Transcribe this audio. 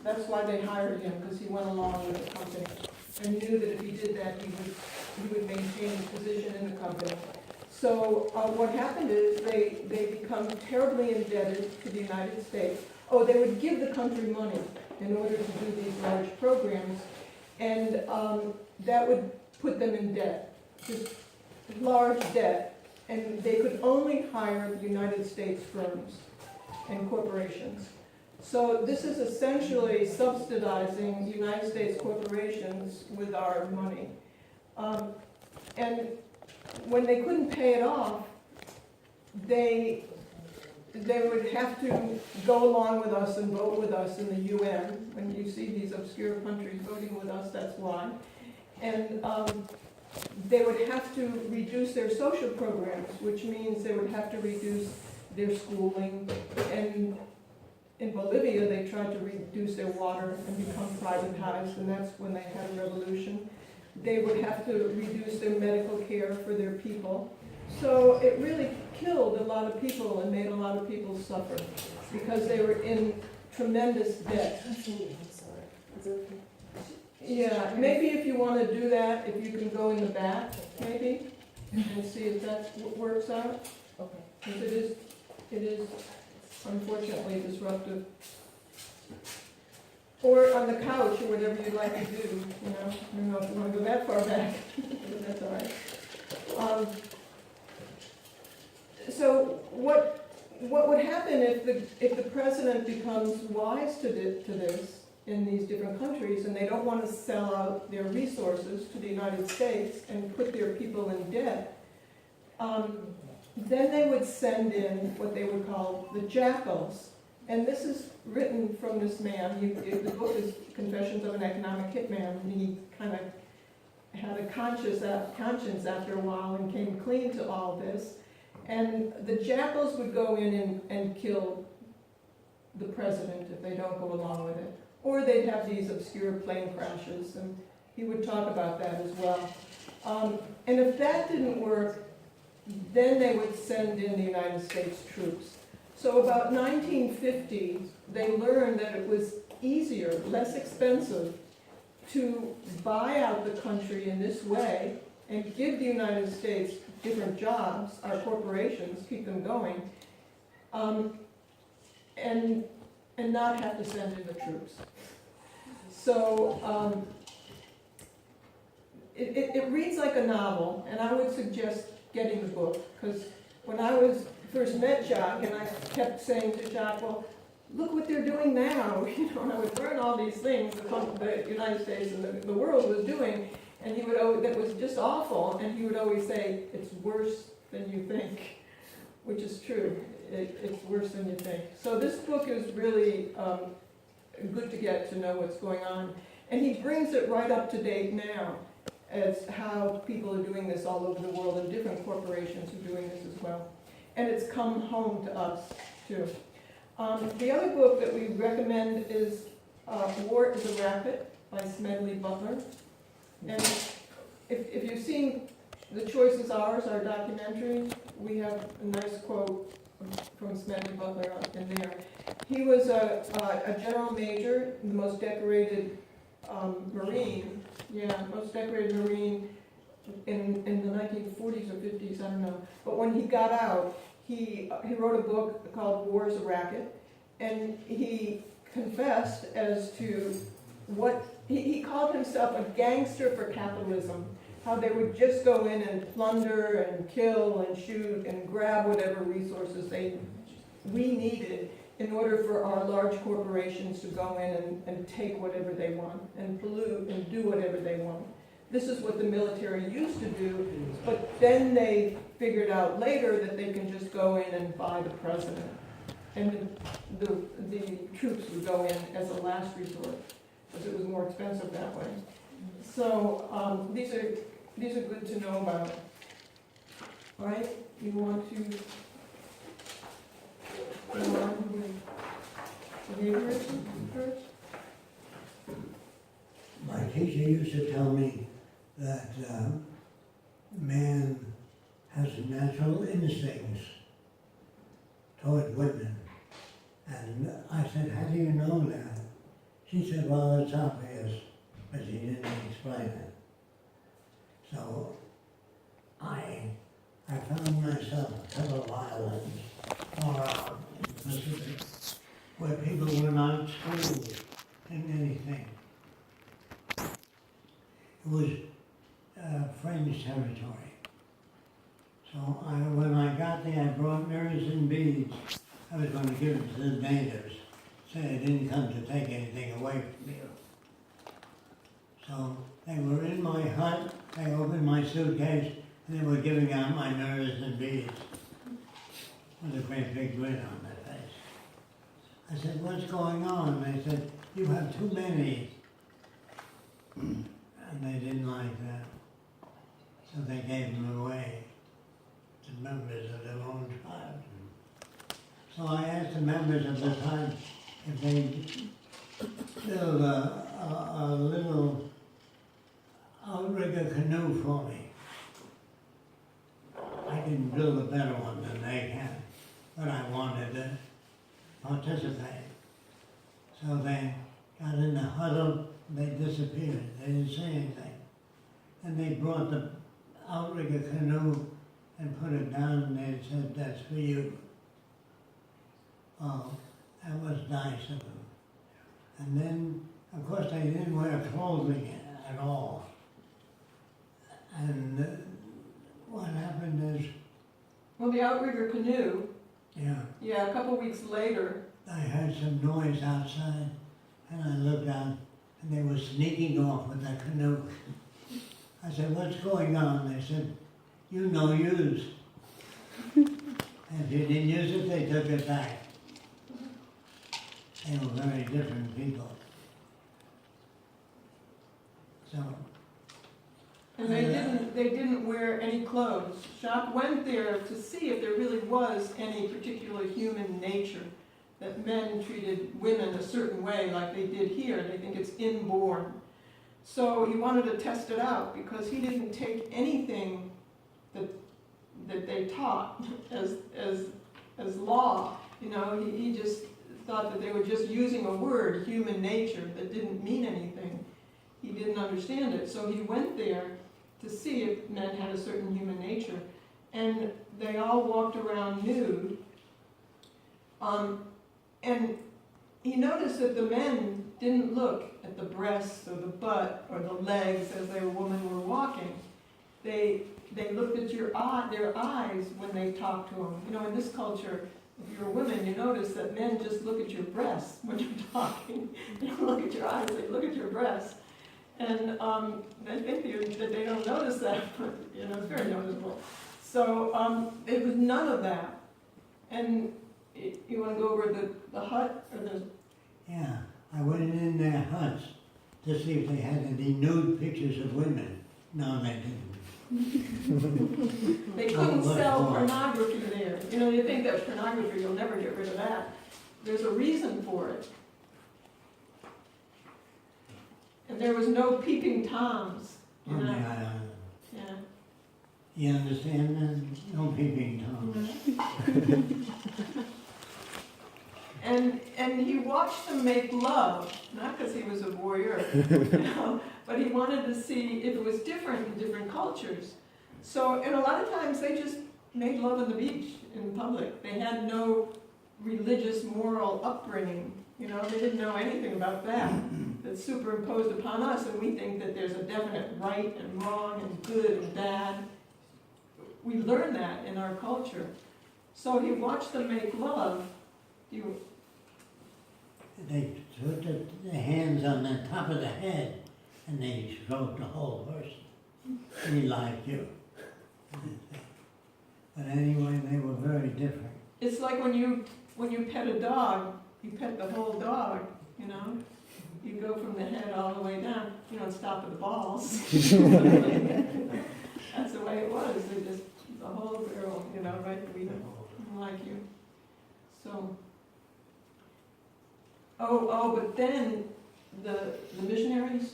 That's why they hired him, because he went along with the company and knew that if he did that, he would maintain his position in the company. So what happened is they become terribly indebted to the United States. Oh, they would give the country money in order to do these large programs, and that would put them in debt, just large debt, and they could only hire United States firms and corporations. So this is essentially subsidizing United States corporations with our money. And when they couldn't pay it off, they would have to go along with us and vote with us in the UN. When you see these obscure countries voting with us, that's why. And they would have to reduce their social programs, which means they would have to reduce their schooling. And in Bolivia, they tried to reduce their water and become privatized, and that's when they had a revolution. They would have to reduce their medical care for their people. So it really killed a lot of people and made a lot of people suffer because they were in tremendous debt. Yeah, maybe if you want to do that, if you can go in the back, maybe, and see if that works out. Okay. Because it is unfortunately disruptive. Or on the couch, or whatever you'd like to do, you know. I don't know if you want to go that far back, but that's all right. So what would happen if the president becomes wise to this in these different countries, and they don't want to sell out their resources to the United States and put their people in debt? Then they would send in what they would call the jackals. And this is written from this man. The book is Confessions of an Economic Hitman. And he kind of had a conscience after a while and came clean to all this. And the jackals would go in and kill the president if they don't go along with it. Or they'd have these obscure plane crashes, and he would talk about that as well. And if that didn't work, then they would send in the United States troops. So about 1950, they learned that it was easier, less expensive, to buy out the country in this way and give the United States different jobs, our corporations, keep them going, and not have to send in the troops. So it reads like a novel, and I would suggest getting the book, because when I first met Jacque, and I kept saying to Jacque, well, look what they're doing now, you know, and I would learn all these things the United States and the world was doing, and he would always, that was just awful, and he would always say, it's worse than you think, which is true. It's worse than you think. So this book is really good to get to know what's going on, and he brings it right up to date now as how people are doing this all over the world, and different corporations are doing this as well. And it's come home to us, too. The other book that we recommend is War is a Racket by Smedley Butler. And if you've seen The Choice is Ours, our documentary, we have a nice quote from Smedley Butler in there. He was a general major, the most decorated Marine, most decorated Marine in the 1940s or 50s, I don't know. But when he got out, he wrote a book called War is a Racket, and he confessed as to what, he called himself a gangster for capitalism, how they would just go in and plunder and kill and shoot and grab whatever resources we needed in order for our large corporations to go in and take whatever they want and pollute and do whatever they want. This is what the military used to do, but then they figured out later that they can just go in and buy the president. And the troops would go in as a last resort, because it was more expensive that way. So these are good to know about. All right, you want to go on with behaviorism first? My teacher used to tell me that man has natural instincts toward women. And I said, how do you know that? She said, well, it's obvious, but she didn't explain it. So I found myself a couple of islands far out in the Pacific where people were not schooled in anything. It was French territory. So when I got there, I brought mirrors and beads. I was going to give it to the natives. Say I didn't come to take anything away from you. So they were in my hut, they opened my suitcase, and they were giving out my mirrors and beads with a great big grin on their face. I said, what's going on? They said, you have too many. And they didn't like that. So they gave them away to members of their own tribe. So I asked the members of the tribe if they build a little outrigger canoe for me. I can build a better one than they can, but I wanted to participate. So they got in a huddle, they disappeared, they didn't say anything. And they brought the outrigger canoe and put it down and they said, that's for you. Oh, that was nice of them. And then, of course, they didn't wear clothing at all. And what happened is, Well, the outrigger canoe, yeah, a couple weeks later, I heard some noise outside, and I looked out, and they were sneaking off with their canoe. I said, what's going on? They said, you no use. And if you didn't use it, they took it back. They were very different people. So, and they didn't wear any clothes. Jacque went there to see if there really was any particular human nature, that men treated women a certain way like they did here. They think it's inborn. So he wanted to test it out because he didn't take anything that they taught as law. You know, he just thought that they were just using a word, human nature, that didn't mean anything. He didn't understand it. So he went there to see if men had a certain human nature. And they all walked around nude. And he noticed that the men didn't look at the breasts or the butt or the legs as their women were walking. They looked at their eyes when they talked to them. You know, in this culture, if you're a woman, you notice that men just look at your breasts when you're talking. They don't look at your eyes, they look at your breasts. And I think that they don't notice that, but you know, it's very noticeable. So it was none of that. And you want to go over the hut or the... yeah, I went in their huts to see if they had any nude pictures of women. No, they didn't. They couldn't sell pornography there. You know, you think that pornography, you'll never get rid of that. There's a reason for it. And there was no peeping toms. You know? Yeah. You understand that? No peeping toms. And he watched them make love, not because he was a voyeur, you know, but he wanted to see if it was different in different cultures. So, and a lot of times they just made love on the beach in public. They had no religious, moral upbringing. You know, they didn't know anything about that. That's superimposed upon us, and we think that there's a definite right and wrong and good and bad. We learn that in our culture. So he watched them make love. They put their hands on the top of the head and they stroked the whole person. He liked you. But anyway, they were very different. It's like when you pet a dog, you pet the whole dog, you know? You go from the head all the way down. You don't stop at the balls. That's the way it was. They just, the whole girl, you know, right? We don't like you. So, but then the missionaries